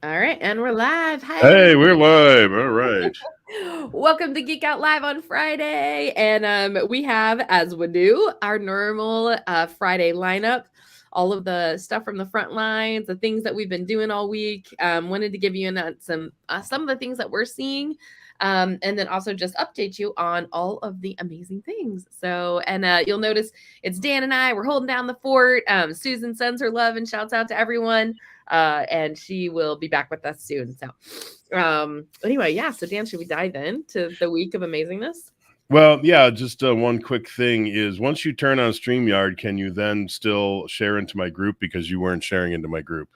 All right, and we're live. Hi, Hey, we're live. All right. welcome to Geek Out Live on Friday, and we have, as we do, our normal Friday lineup. All of the stuff from the front lines, the things that we've been doing all week. Wanted to give you some of the things that we're seeing, and then also just update you on all of the amazing things. So, and you'll notice it's Dan and I. We're holding down the fort. Susan sends her love and shouts out to everyone, and she will be back with us soon. So, anyway, yeah. So, Dan, should we dive into the week of amazingness? Well, yeah, just one quick thing is once you turn on StreamYard, can you then still share into my group because you weren't sharing into my group?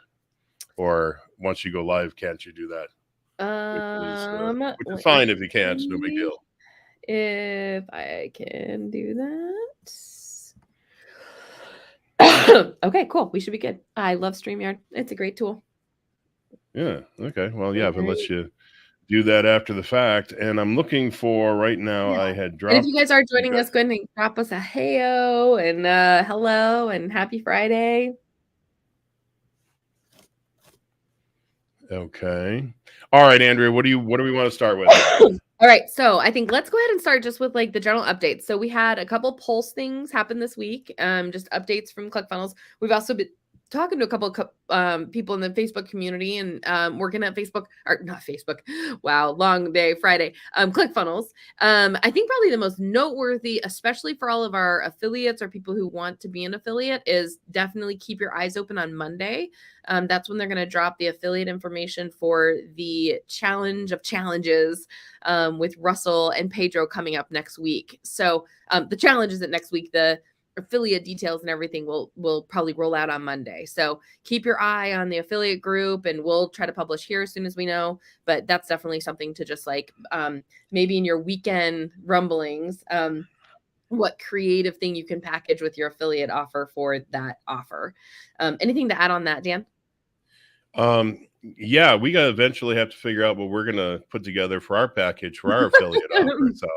Or once you go live, can't you do that? Which is Let me fine if you can't. No big see deal. if I can do that. Okay, cool. We should be good. I love StreamYard. It's a great tool. Yeah. Okay. Well, All yeah, if it lets right. you do that after the fact. And I'm looking for right now, Yeah. I had And if you dropped. guys are You joining got, us, go ahead and drop us a heyo and hello and happy Friday. okay. All right, Andrea, what do we want to start with here? All right, so I think let's go ahead and start just with like the general updates. So we had a couple pulse things happen this week, just updates from ClickFunnels. We've also been talking to a couple of people in the Facebook community and working at Facebook or not Facebook. Wow, long day Friday. ClickFunnels. I think probably the most noteworthy, especially for all of our affiliates or people who want to be an affiliate, is definitely keep your eyes open on Monday. That's when they're going to drop the affiliate information for the challenge of challenges with Russell and Pedro coming up next week. So the challenge isn't next week. The affiliate details and everything will probably roll out on Monday. So keep your eye on the affiliate group, and we'll try to publish here as soon as we know. But that's definitely something to just like maybe in your weekend rumblings. What creative thing you can package with your affiliate offer for that offer. Anything to add on that, Dan? Yeah, we gotta eventually have to figure out what we're gonna put together for our package for our affiliate offer. So,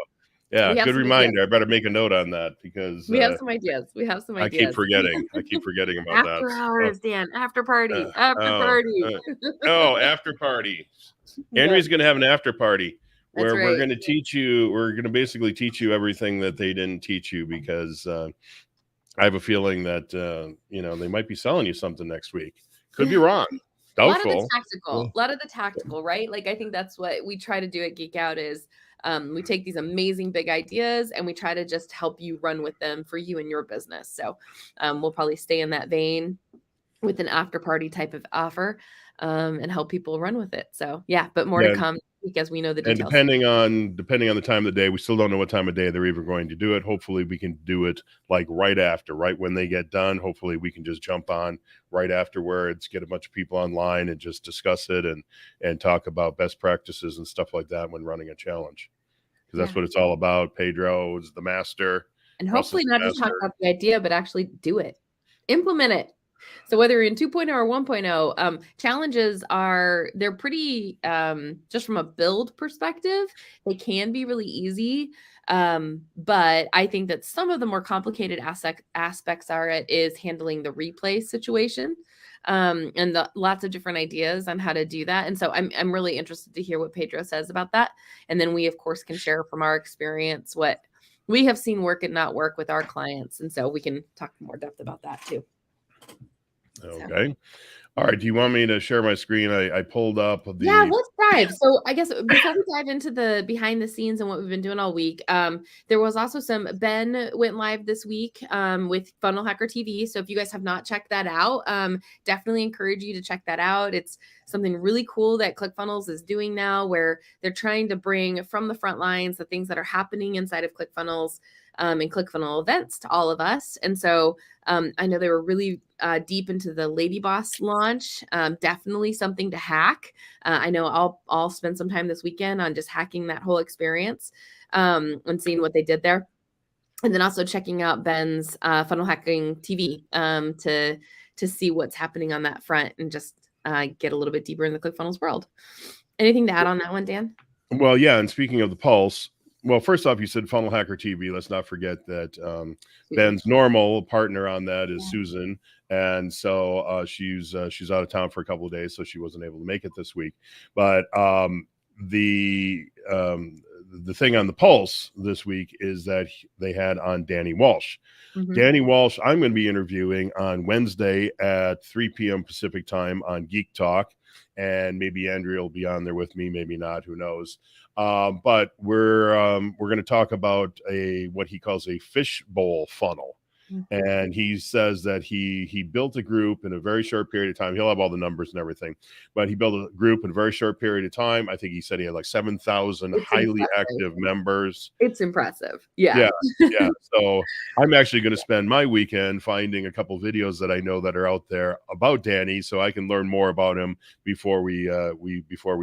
yeah, We have good some ideas. reminder. I better make a note on that because We have some ideas. We have some I keep ideas. forgetting. I keep forgetting about that. After hours, Dan. After party. After Oh, party. after party. Yes, Andrea's gonna have an after party that's where we're right. gonna teach you. We're gonna basically teach you everything that they didn't teach you because I have a feeling that they might be selling you something next week. Could be wrong. A lot of the Doubtful. tactical, a lot of the tactical, right? Like I think that's what we try to do at Geek Out is we take these amazing big ideas and we try to just help you run with them for you and your business. So we'll probably stay in that vein with an after party type of offer and help people run with it. So yeah, but more to Yeah, come because we know the and details. depending on the time of the day, we still don't know what time of day they're even going to do it. Hopefully we can do it like right when they get done. Hopefully we can just jump on right afterwards, get a bunch of people online and just discuss it and talk about best practices and stuff like that when running a challenge, because that's Yeah. what it's all about. Pedro is the master. And hopefully Russell's not the just talk master. about the idea, but actually do it. Implement it. So whether you're in 2.0 or 1.0, challenges they're pretty just from a build perspective, they can be really easy. But I think that some of the more complicated aspects is handling the replay situation. And lots of different ideas on how to do that. And so I'm really interested to hear what Pedro says about that. And then we of course can share from our experience what we have seen work and not work with our clients. And so we can talk more depth about that too. So Okay. All right. Do you want me to share my screen? I pulled up yeah, the let's dive. So I guess before we dive into the behind the scenes and what we've been doing all week, there was also Ben went live this week with Funnel Hacker TV. So if you guys have not checked that out, definitely encourage you to check that out. It's something really cool that ClickFunnels is doing now, where they're trying to bring from the front lines the things that are happening inside of ClickFunnels and ClickFunnel events to all of us. And so I know they were really deep into the Lady Boss launch. Definitely something to hack. I know I'll spend some time this weekend on just hacking that whole experience and seeing what they did there. And then also checking out Ben's Funnel Hacking TV to see what's happening on that front and just get a little bit deeper in the ClickFunnels world. Anything to add on that one, Dan? well, yeah. And speaking of the pulse, Well, first off, you said Funnel Hacker TV. Let's not forget that Susan. Ben's normal partner on that is Yeah. Susan, and so she's out of town for a couple of days, so she wasn't able to make it this week. But the the thing on the Pulse this week is that they had on Danny Walsh. Mhm. Danny Walsh, I'm going to be interviewing on Wednesday at 3 p.m. Pacific time on Geek Talk, and maybe Andrea will be on there with me, maybe not, who knows. But we're going to talk about what he calls a fishbowl funnel. And he says that he built a group in a very short period of time. He'll have all the numbers and everything, but he built a group in a very short period of time. I think he said he had like 7,000 It's highly impressive. active members. It's impressive. Yeah. Yeah. So I'm actually going to spend my weekend finding a couple videos that I know that are out there about Danny, so I can learn more about him before we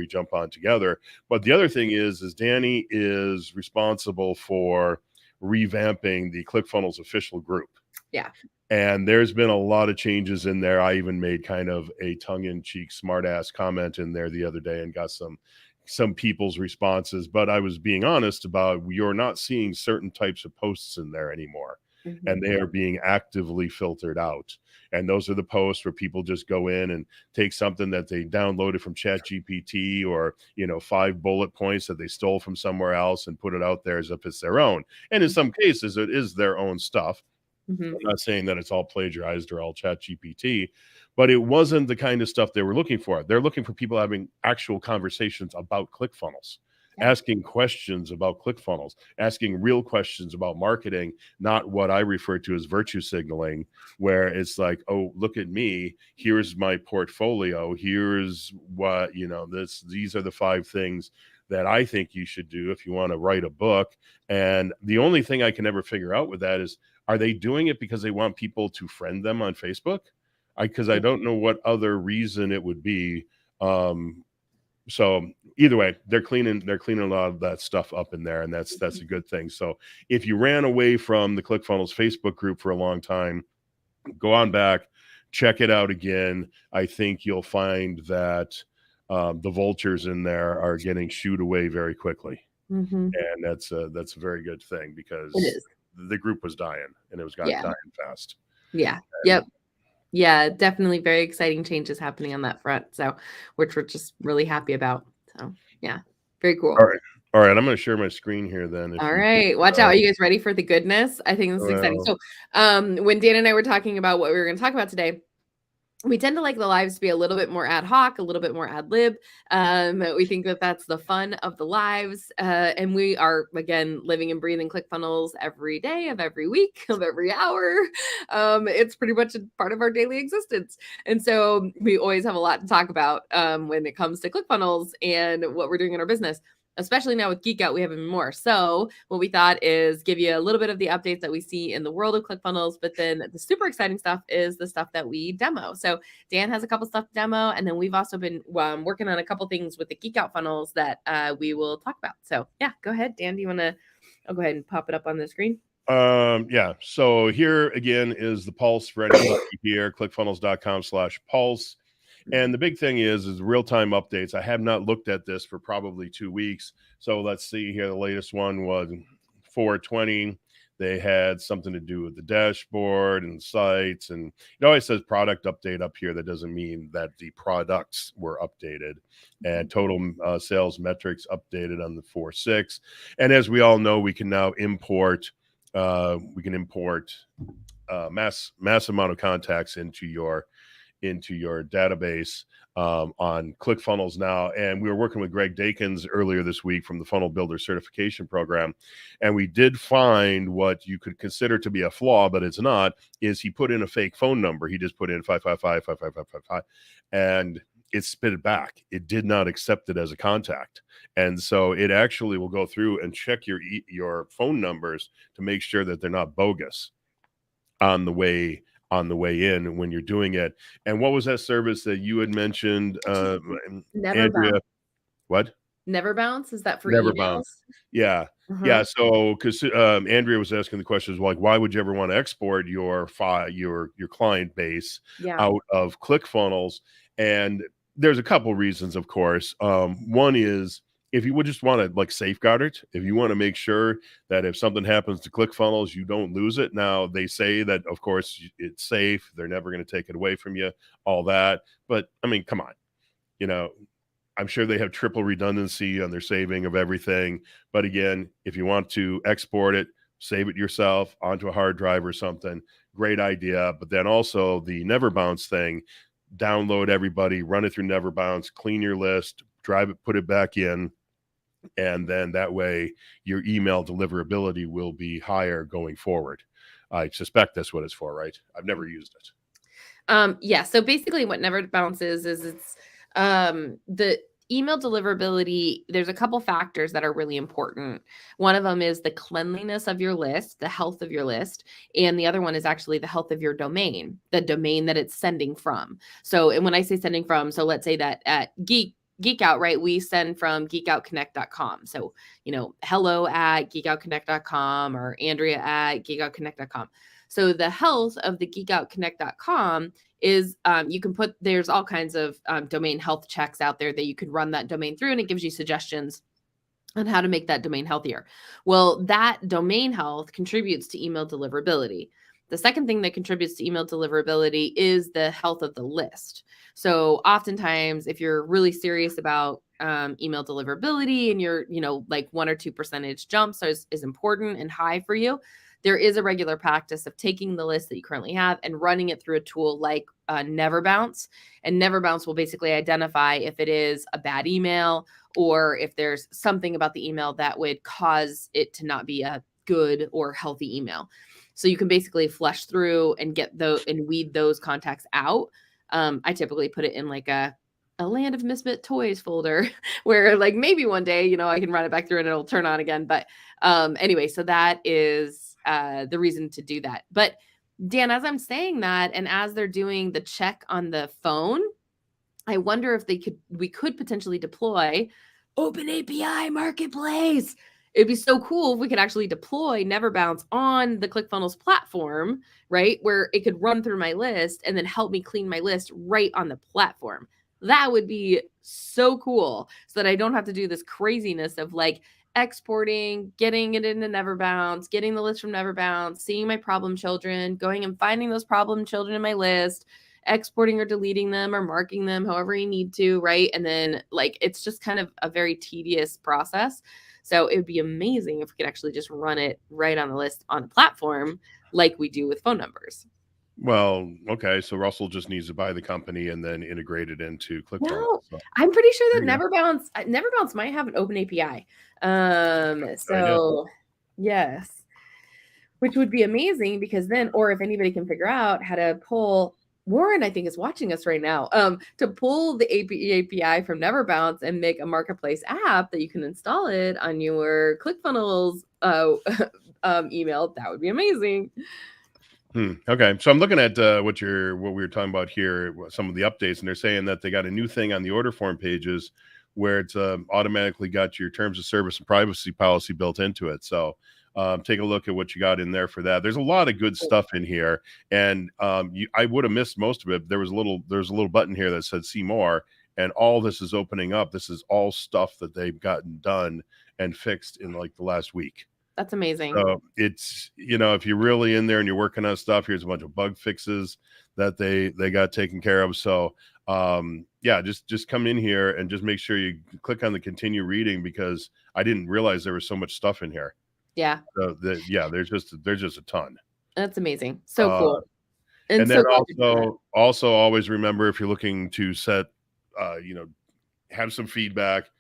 jump on together. But the other thing is Danny is responsible for revamping the ClickFunnels official group. Yeah. And there's been a lot of changes in there. I even made kind of a tongue-in-cheek smartass comment in there the other day and got some people's responses, but I was being honest about you're not seeing certain types of posts in there anymore. Mhm. And they are being actively filtered out. And those are the posts where people just go in and take something that they downloaded from ChatGPT or, 5 bullet points that they stole from somewhere else and put it out there as if it's their own. And in some cases, it is their own stuff. Mhm. I'm not saying that it's all plagiarized or all ChatGPT, but it wasn't the kind of stuff they were looking for. They're looking for people having actual conversations about ClickFunnels, asking questions about ClickFunnels, asking real questions about marketing, not what I refer to as virtue signaling, where it's like, oh, look at me. Here's my portfolio. Here's what, these are the 5 things that I think you should do if you want to write a book. And the only thing I can ever figure out with that is, are they doing it because they want people to friend them on Facebook? Because I don't know what other reason it would be. So either way, they're cleaning a lot of that stuff up in there, and that's a good thing. So if you ran away from the ClickFunnels Facebook group for a long time, go on back, check it out again. I think you'll find that the vultures in there are getting shooed away very quickly. Mhm. And that's a very good thing, It because is. the group was dying, and it was dying fast. Yeah. Yep. Yeah, definitely very exciting changes happening on that front. So, which we're just really happy about. So, yeah, very cool. All right. I'm going to share my screen here then. All right, watch out. Are you guys ready for the goodness? I think this is exciting. So, when Dan and I were talking about what we were going to talk about today, we tend to like the lives to be a little bit more ad hoc, a little bit more ad lib. We think that that's the fun of the lives. And we are, again, living and breathing ClickFunnels every day of every week of every hour. It's pretty much a part of our daily existence. And so we always have a lot to talk about when it comes to ClickFunnels and what we're doing in our business. Especially now with GeekOut, we have even more. So what we thought is give you a little bit of the updates that we see in the world of ClickFunnels, but then the super exciting stuff is the stuff that we demo. So Dan has a couple stuff to demo, and then we've also been working on a couple things with the GeekOut funnels that we will talk about. So yeah, go ahead, Dan. Do you want to? I'll go ahead and pop it up on the screen. Yeah. So here again is the Pulse for anybody here, clickfunnels.com/pulse. And the big thing is real-time updates. I have not looked at this for probably 2 weeks. So let's see here. The latest one was 420. They had something to do with the dashboard and sites. And it always says product update up here. That doesn't mean that the products were updated. And total sales metrics updated on the 4.6. And as we all know, we can now import mass amount of contacts into your database on ClickFunnels now. And we were working with Greg Dakins earlier this week from the Funnel Builder Certification Program. And we did find what you could consider to be a flaw, but it's not, is he put in a fake phone number. He just put in 555-55555, and it spit it back. It did not accept it as a contact. And so it actually will go through and check your phone numbers to make sure that they're not bogus on the way in when you're doing it. And what was that service that you had mentioned, Never Andrea? bounce. What? Never bounce? Is that for Never emails? bounce. Yeah. Yeah. So because Andrea was asking the questions like, why would you ever want to export your client base out of ClickFunnels? And there's a couple reasons, of course. One is if you would just want to like safeguard it, if you want to make sure that if something happens to ClickFunnels, you don't lose it. Now they say that of course it's safe. They're never going to take it away from you, all that. But I mean, come on, you know, I'm sure they have triple redundancy on their saving of everything. But again, if you want to export it, save it yourself onto a hard drive or something, great idea. But then also the Never Bounce thing, download everybody, run it through Never Bounce, clean your list, drive it, put it back in. And then that way your email deliverability will be higher going forward. I suspect that's what it's for, right? I've never used it. Yeah. So basically what Never Bounce is it's the email deliverability. There's a couple factors that are really important. One of them is the cleanliness of your list, the health of your list. And the other one is actually the health of your domain, the domain that it's sending from. So, and when I say sending from, so let's say that at GeekOut, right? We send from geekoutconnect.com. So, hello at geekoutconnect.com or Andrea at geekoutconnect.com. So the health of the geekoutconnect.com is you can put, there's all kinds of domain health checks out there that you can run that domain through, and it gives you suggestions on how to make that domain healthier. Well, that domain health contributes to email deliverability. The second thing that contributes to email deliverability is the health of the list. So oftentimes, if you're really serious about email deliverability and you're, like 1 or 2 percentage jumps is important and high for you, there is a regular practice of taking the list that you currently have and running it through a tool like Never Bounce. And Never Bounce will basically identify if it is a bad email or if there's something about the email that would cause it to not be a good or healthy email. So you can basically flush through and get those and weed those contacts out. I typically put it in like a Land of Misfit Toys folder where like maybe one day, I can run it back through and it'll turn on again. But anyway, so that is the reason to do that. But Dan, as I'm saying that, and as they're doing the check on the phone, I wonder if we could potentially deploy Open API Marketplace. It'd be so cool if we could actually deploy Never Bounce on the ClickFunnels platform, right? Where it could run through my list and then help me clean my list right on the platform. That would be so cool so that I don't have to do this craziness of like exporting, getting it into Never Bounce, getting the list from Never Bounce, seeing my problem children, going and finding those problem children in my list, exporting or deleting them or marking them however you need to, right? And then like it's just kind of a very tedious process. So it would be amazing if we could actually just run it right on the list on the platform like we do with phone numbers. Well, okay, so Russell just needs to buy the company and then integrate it into ClickFunnels. No, So, I'm pretty sure that Never Bounce might have an open API. So yes, which would be amazing because then, or if anybody can figure out how to pull, Warren, I think is watching us right now, to pull the API from Never Bounce and make a marketplace app that you can install it on your ClickFunnels email, that would be amazing. Okay, so I'm looking at what we were talking about here, some of the updates, and they're saying that they got a new thing on the order form pages where it's automatically got your terms of service and privacy policy built into it. So take a look at what you got in there for that. There's a lot of good stuff in here, and I would have missed most of it. There's a little button here that said see more, and all this is opening up. This is all stuff that they've gotten done and fixed in like the last week. That's amazing. So it's, if you're really in there and you're working on stuff, here's a bunch of bug fixes that they got taken care of. So yeah, just come in here and just make sure you click on the continue reading, because I didn't realize there was so much stuff in here. Yeah. So there's just a ton. That's amazing. So cool. And then also always remember, if you're looking to set, have some feedback,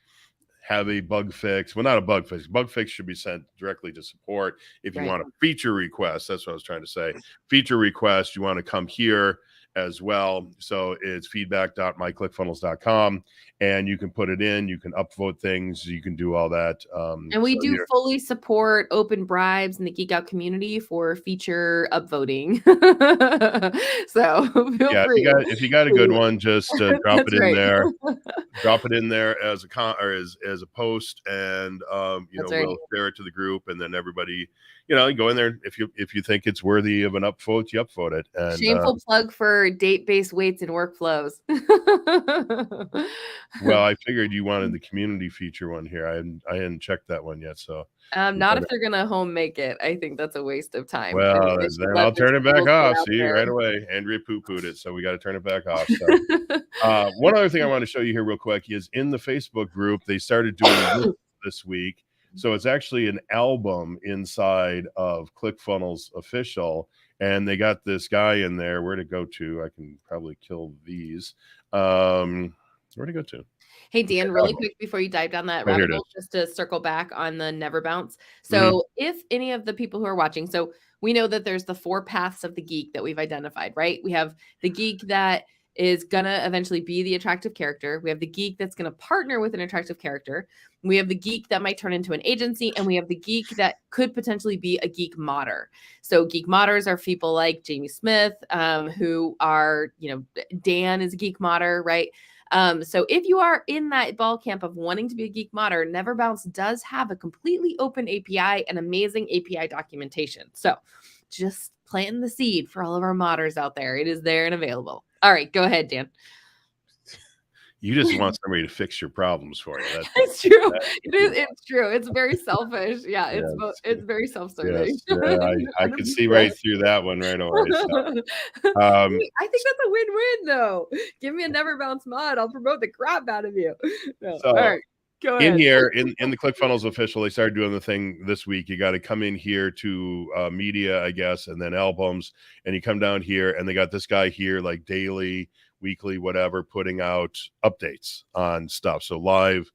have a bug fix. Well, not a bug fix. Bug fix should be sent directly to support. If you want a feature request, that's what I was trying to say. Feature request, you want to come here as well. So it's feedback.myclickfunnels.com, and you can put it in. You can upvote things. You can do all that. And we do fully support open bribes in the Geek Out community for feature upvoting. So feel free. If you got a good one, just drop it in there. Drop it in there as a as a post, and we'll share it to the group, and then everybody, you go in there if you think it's worthy of an upvote, you upvote it. And Shameful plug for date-based weights and workflows. well, I figured you wanted the community feature one here. I hadn't checked that one yet, so not if they're gonna home make it. I think that's a waste of time. well, They should then let I'll their turn it back tools get off. out See, there. right away, Andrea poo-pooed it, so we got to turn it back off. So, one other thing I want to show you here real quick is in the Facebook group, they started doing this week. So it's actually an album inside of ClickFunnels Official, and they got this guy in there. Where'd it go to? I can probably kill these. Where'd it go to? Hey, Dan, really quick before you dive down that rabbit hole, just to circle back on the never bounce. So if any of the people who are watching, so we know that there's the 4 paths of the geek that we've identified, right? We have the geek that is gonna eventually be the attractive character. We have the geek that's gonna partner with an attractive character. We have the geek that might turn into an agency, and we have the geek that could potentially be a geek modder. So geek modders are people like Jamie Smith, who are, Dan is a geek modder, right? So if you are in that ball camp of wanting to be a geek modder, Never Bounce does have a completely open API and amazing API documentation. So just planting the seed for all of our modders out there. It is there and available. All right, go ahead, Dan. You just want somebody to fix your problems for you. It's true. It's true. It's very selfish. Yeah, it's very self-serving. Yes, I can see right through that one right away. So. I think that's a win-win, though. Give me a Never Bounce mod. I'll promote the crap out of you. No. So, all right, go ahead. In here, in the ClickFunnels Official, they started doing the thing this week. You got to come in here to media, I guess, and then albums, and you come down here, and they got this guy here, like daily, weekly, whatever, putting out updates on stuff. So live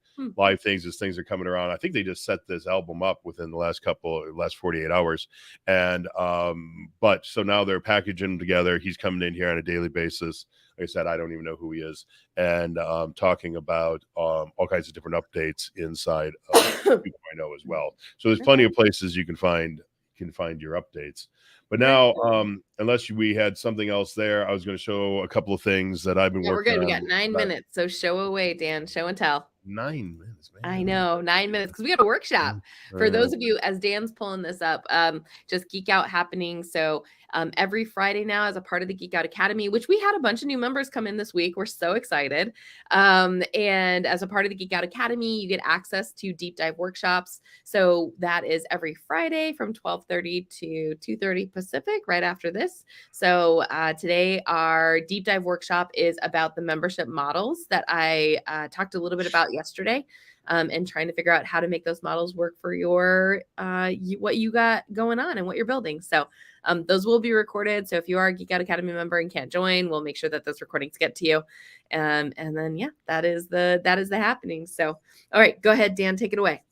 things as things are coming around. I think they just set this album up within the last 48 hours. And but so now they're packaging them together. He's coming in here on a daily basis. Like I said, I don't even know who he is, and talking about all kinds of different updates inside of 2.0 as well. So there's plenty of places you can find your updates. But now, unless we had something else there, I was going to show a couple of things that I've been working on. We're good. We got 9 minutes, so show away, Dan. Show and tell. 9 minutes, man. I know, 9 minutes, because we got a workshop. For those of you, as Dan's pulling this up, just Geek Out happening. So every Friday now, as a part of the Geek Out Academy, which we had a bunch of new members come in this week. We're so excited. And as a part of the Geek Out Academy, you get access to deep dive workshops. So that is every Friday from 12:30 to 2:30 Pacific, right after this. So today, our deep dive workshop is about the membership models that I talked a little bit about yesterday, and trying to figure out how to make those models work for your what you got going on and what you're building. So those will be recorded. So if you are a Geek Out Academy member and can't join, we'll make sure that those recordings get to you. And then that is the happening. So all right, go ahead, Dan, take it away.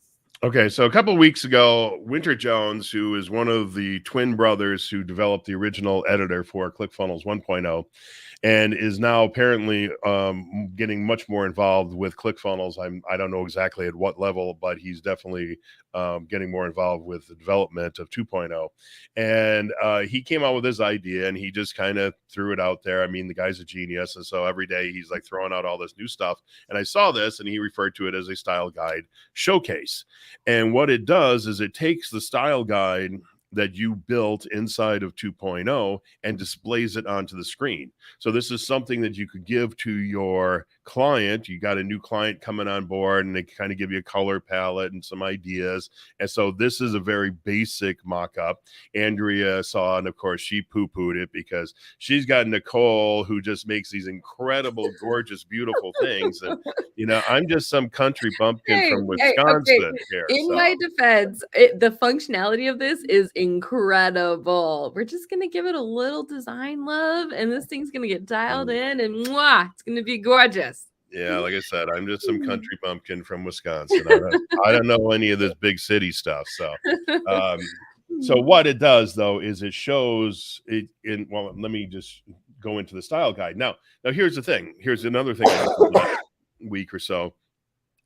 Okay, so a couple of weeks ago, Winter Jones, who is one of the twin brothers who developed the original editor for ClickFunnels 1.0, and is now apparently getting much more involved with ClickFunnels. I don't know exactly at what level, but he's definitely getting more involved with the development of 2.0. And he came out with his idea, and he just kind of threw it out there. I mean, the guy's a genius, and so every day he's like throwing out all this new stuff. And I saw this, and he referred to it as a style guide showcase. And what it does is it takes the style guide that you built inside of 2.0 and displays it onto the screen. So this is something that you could give to your client. You got a new client coming on board, and they kind of give you a color palette and some ideas. And so this is a very basic mock-up. Andrea saw, and of course she poo-pooed it because she's got Nicole, who just makes these incredible, gorgeous, beautiful things. And I'm just some country bumpkin from Wisconsin here. In my defense, the functionality of this is incredible. We're just gonna give it a little design love, and this thing's gonna get dialed in, and it's gonna be gorgeous. Yeah, like I said, I'm just some country bumpkin from Wisconsin. I don't know any of this big city stuff. So, so what it does though is it shows it in. Well, let me just go into the style guide now. Here's the thing. Here's another thing. Last week or so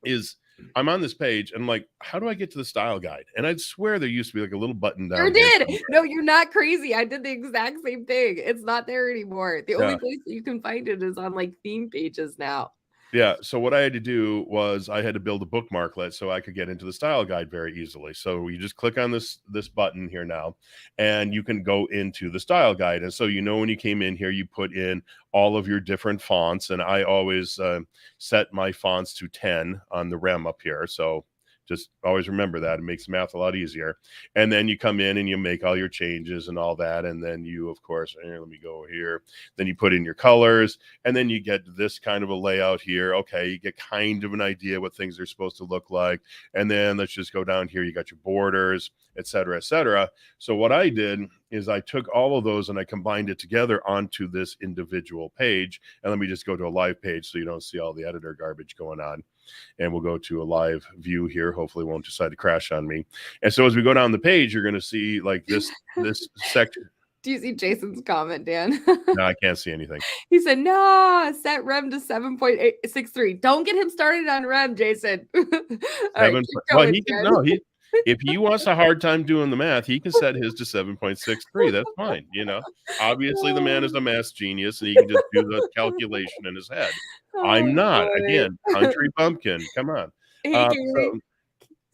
is I'm on this page and I'm like, how do I get to the style guide? And I swear there used to be like a little button down. You did. No, you're not crazy. I did the exact same thing. It's not there anymore. The only place that you can find it is on like theme pages now. Yeah. So what I had to do was I had to build a bookmarklet so I could get into the style guide very easily. So you just click on this button here now, and you can go into the style guide. And so when you came in here, you put in all of your different fonts, and I always set my fonts to 10 on the rem up here. So just always remember that. It makes math a lot easier. And then you come in and you make all your changes and all that. And then you, of course, let me go here. Then you put in your colors, and then you get this kind of a layout here. Okay, you get kind of an idea what things are supposed to look like. And then let's just go down here. You got your borders, et cetera, et cetera. So what I did is I took all of those and I combined it together onto this individual page. And let me just go to a live page so you don't see all the editor garbage going on. And we'll go to a live view here. Hopefully it won't decide to crash on me. And so as we go down the page, you're going to see like this section. Do you see Jason's comment, Dan? No, I can't see anything. He said, no, set rem to 7.63. Don't get him started on rem, Jason. All right, keep well, going, if he wants a hard time doing the math, he can set his to 7.63. That's fine. Obviously the man is a math genius and he can just do the calculation in his head. I'm not. boy. Again, country bumpkin. Come on. Hey, Gary.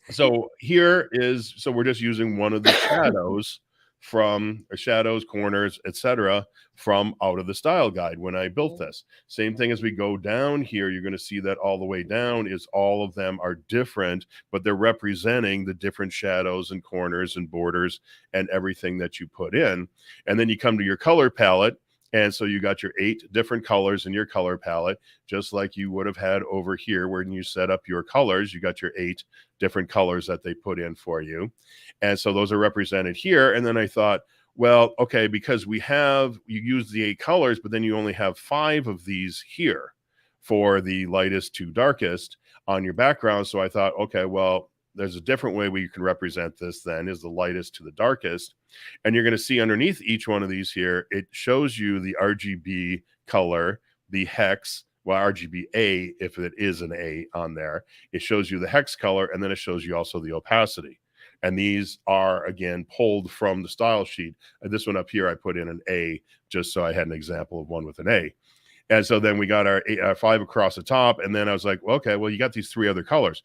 So here is, so we're just using one of the shadows from shadows, corners, etc., from out of the style guide when I built this. Same thing as we go down here, you're going to see that all the way down is all of them are different, but they're representing the different shadows and corners and borders and everything that you put in. And then you come to your color palette. And so you got your 8 different colors in your color palette, just like you would have had over here when you set up your colors. You got your 8 different colors that they put in for you. And so those are represented here. And then I thought, well, okay, because you use the 8 colors, but then you only have 5 of these here for the lightest to darkest on your background. So I thought, okay, well, there's a different way we can represent this then, is the lightest to the darkest. And you're going to see underneath each one of these here, it shows you the RGB color, the hex, well, RGB A, if it is an A on there. It shows you the hex color, and then it shows you also the opacity. And these are, again, pulled from the style sheet. And this one up here, I put in an A just so I had an example of one with an A. And so then we got our 5 across the top. And then I was like, well, okay, well, you got these 3 other colors.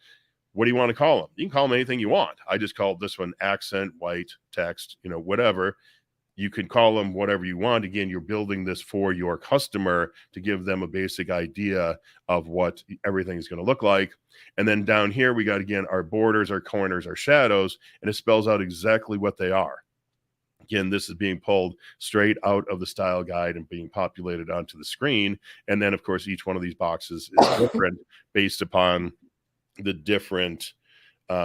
What do you want to call them? You can call them anything you want. I just called this one accent, white, text, whatever. You can call them whatever you want. Again, you're building this for your customer to give them a basic idea of what everything is going to look like. And then down here, we got, again, our borders, our corners, our shadows, and it spells out exactly what they are. Again, this is being pulled straight out of the style guide and being populated onto the screen. And then, of course, each one of these boxes is different based upon the different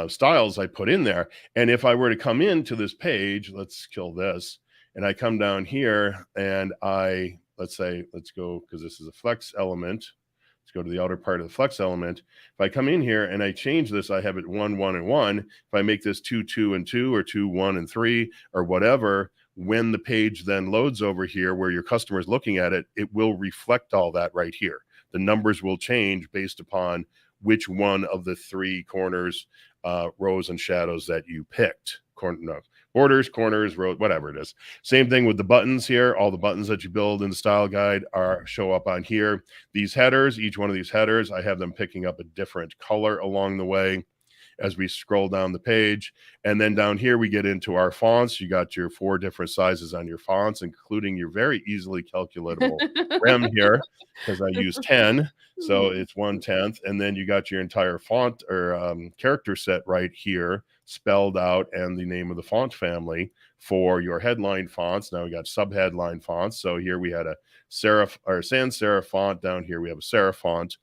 styles I put in there. And if I were to come into this page, let's kill this, and I come down here and let's go, because this is a flex element. Let's go to the outer part of the flex element. If I come in here and I change this, I have it 1, 1, and 1. If I make this 2, 2, and 2, or 2, 1, and 3, or whatever, when the page then loads over here where your customer is looking at it, it will reflect all that right here. The numbers will change based upon which one of the 3 corners, rows, and shadows that you picked. Borders, corners, rows, whatever it is. Same thing with the buttons here. All the buttons that you build in the style guide show up on here. These headers, each one of these headers, I have them picking up a different color along the way as we scroll down the page. And then down here, we get into our fonts. You got your 4 different sizes on your fonts, including your very easily calculatable rem here, because I use 10. So it's 1/10. And then you got your entire font or character set right here spelled out, and the name of the font family for your headline fonts. Now we got sub-headline fonts. So here we had a serif or sans serif font. Down here we have a serif font.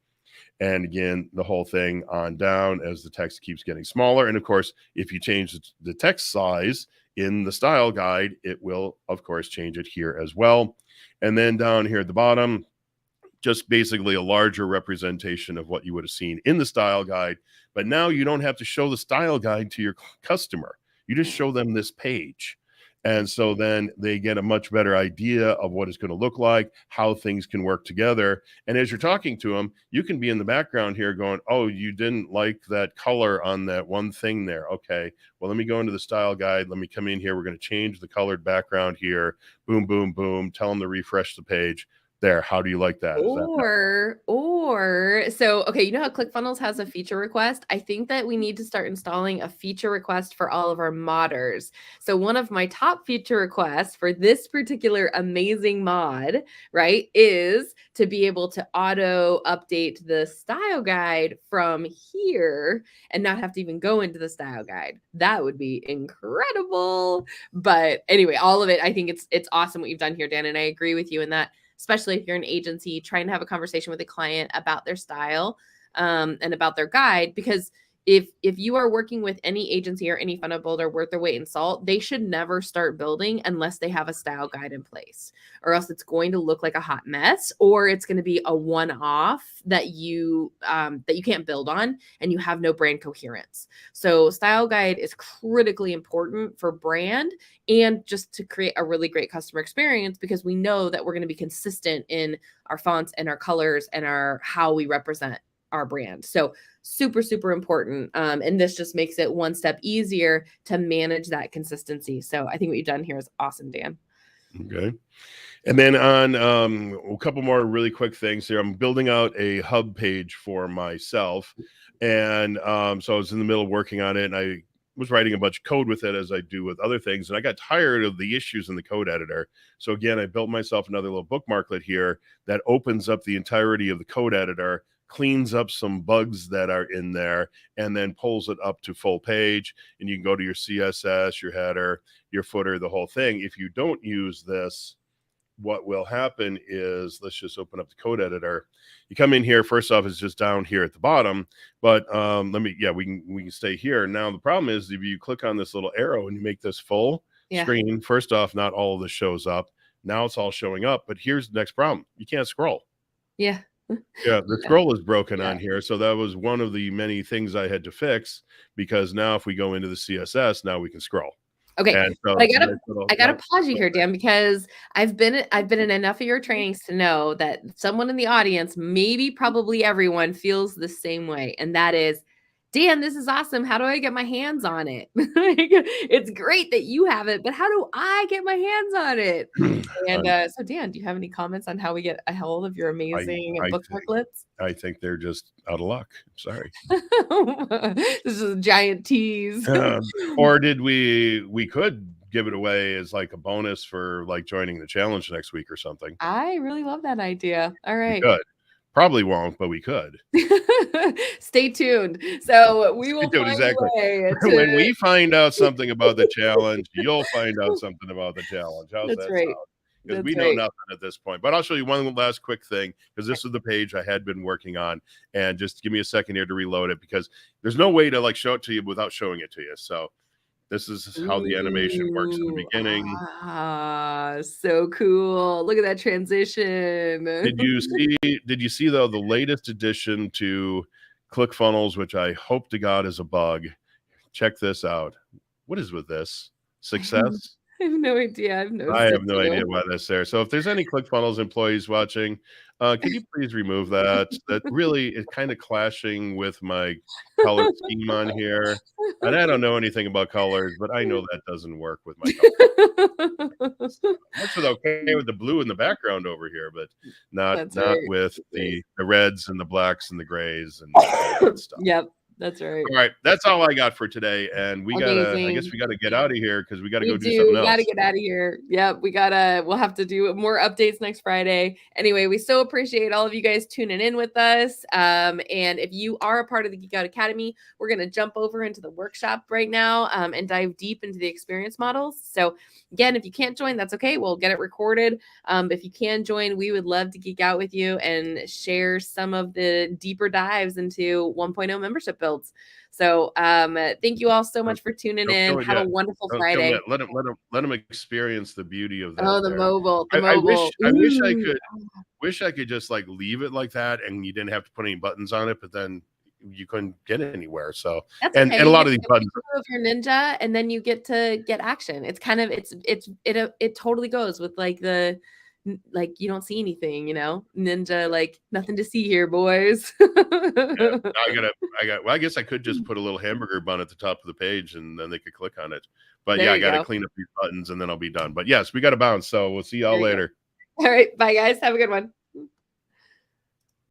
And again, the whole thing on down as the text keeps getting smaller. And of course, if you change the text size in the style guide, it will, of course, change it here as well. And then down here at the bottom, just basically a larger representation of what you would have seen in the style guide. But now you don't have to show the style guide to your customer. You just show them this page. And so then they get a much better idea of what it's going to look like, how things can work together. And as you're talking to them, you can be in the background here going, oh, you didn't like that color on that one thing there. Okay, well, let me go into the style guide. Let me come in here. We're going to change the colored background here. Boom, boom, boom. Tell them to refresh the page. there. How do you like that? Is that So okay, you know how ClickFunnels has a feature request? I think that we need to start installing a feature request for all of our modders. So one of my top feature requests for this particular amazing mod, right, is to be able to auto update the style guide from here and not have to even go into the style guide. That would be incredible. But anyway, all of it, I think it's awesome what you've done here, Dan, and I agree with you in that, especially if you're an agency trying to have a conversation with a client about their style and about their guide. Because if you are working with any agency or any funnel builder worth their weight in salt, they should never start building unless they have a style guide in place, or else it's going to look like a hot mess, or it's going to be a one-off that you can't build on, and you have no brand coherence. So style guide is critically important for brand and just to create a really great customer experience, because we know that we're going to be consistent in our fonts and our colors and our how we represent our brand. So super, super important. And this just makes it one step easier to manage that consistency. So I think what you've done here is awesome, Dan. okay? And then on a couple more really quick things here. I'm building out a hub page for myself. And so I was in the middle of working on it, and I was writing a bunch of code with it, as I do with other things. And I got tired of the issues in the code editor. So again, I built myself another little bookmarklet here that opens up the entirety of the code editor, cleans up some bugs that are in there, and then pulls it up to full page. And you can go to your CSS, your header, your footer, the whole thing. If you don't use this, what will happen is, let's just open up the code editor. You come in here, first off, it's just down here at the we can stay here. Now, the problem is if you click on this little arrow and you make this full screen, first off, not all of this shows up. Now it's all showing up, but here's the next problem. You can't scroll. Yeah. Yeah, the scroll is broken on here. So that was one of the many things I had to fix, because now if we go into the CSS, now we can scroll. Okay, so I gotta pause you here, Dan, because I've been in enough of your trainings to know that someone in the audience, maybe probably everyone, feels the same way, and that is, Dan, this is awesome. How do I get my hands on it? It's great that you have it, but how do I get my hands on it? And so, Dan, do you have any comments on how we get a hold of your amazing bookmarklets? I think they're just out of luck. Sorry. This is a giant tease. Or we could give it away as like a bonus for like joining the challenge next week or something. I really love that idea. All right. We could. Probably won't, but we could. Stay tuned. So we will find exactly. a way When we find out something about the challenge, you'll find out something about the challenge. How's that sound? Because we know nothing at this point. But I'll show you one last quick thing, because this is the page I had been working on. And just give me a second here to reload it, because there's no way to like show it to you without showing it to you. So this is how the animation works in the beginning. Ah, so cool. Look at that transition. Did you see though the latest addition to ClickFunnels, which I hope to God is a bug? Check this out. What is with this? Success? I have no idea. I have no idea why that's there. So if there's any ClickFunnels employees watching, could you please remove that? That really is kind of clashing with my color scheme on here. And I don't know anything about colors, but I know that doesn't work with my colors. That's okay with the blue in the background over here, but not with the reds and the blacks and the grays and that stuff. Yep. That's right. All right. That's all I got for today. And I guess we gotta get out of here, because we gotta go do something else. We gotta get out of here. Yep. We'll have to do more updates next Friday. Anyway, we so appreciate all of you guys tuning in with us. And if you are a part of the Geek Out Academy, we're going to jump over into the workshop right now and dive deep into the experience models. So again, if you can't join, that's okay. We'll get it recorded. If you can join, we would love to geek out with you and share some of the deeper dives into 1.0 membership builds. So thank you all so much for tuning in. Have a wonderful Friday. Let them experience the beauty of that. Oh, the mobile. I wish I could just like leave it like that, and you didn't have to put any buttons on it, but then you couldn't get anywhere. So and a lot of these buttons of your ninja, and then you get to get action. It's kind of it totally goes with like the you don't see anything, ninja, like nothing to see here, boys. I guess I could just put a little hamburger bun at the top of the page, and then they could click on it. But I got to clean up these buttons, and then I'll be done. But yes, we got to bounce. So we'll see y'all later. All right. Bye, guys. Have a good one.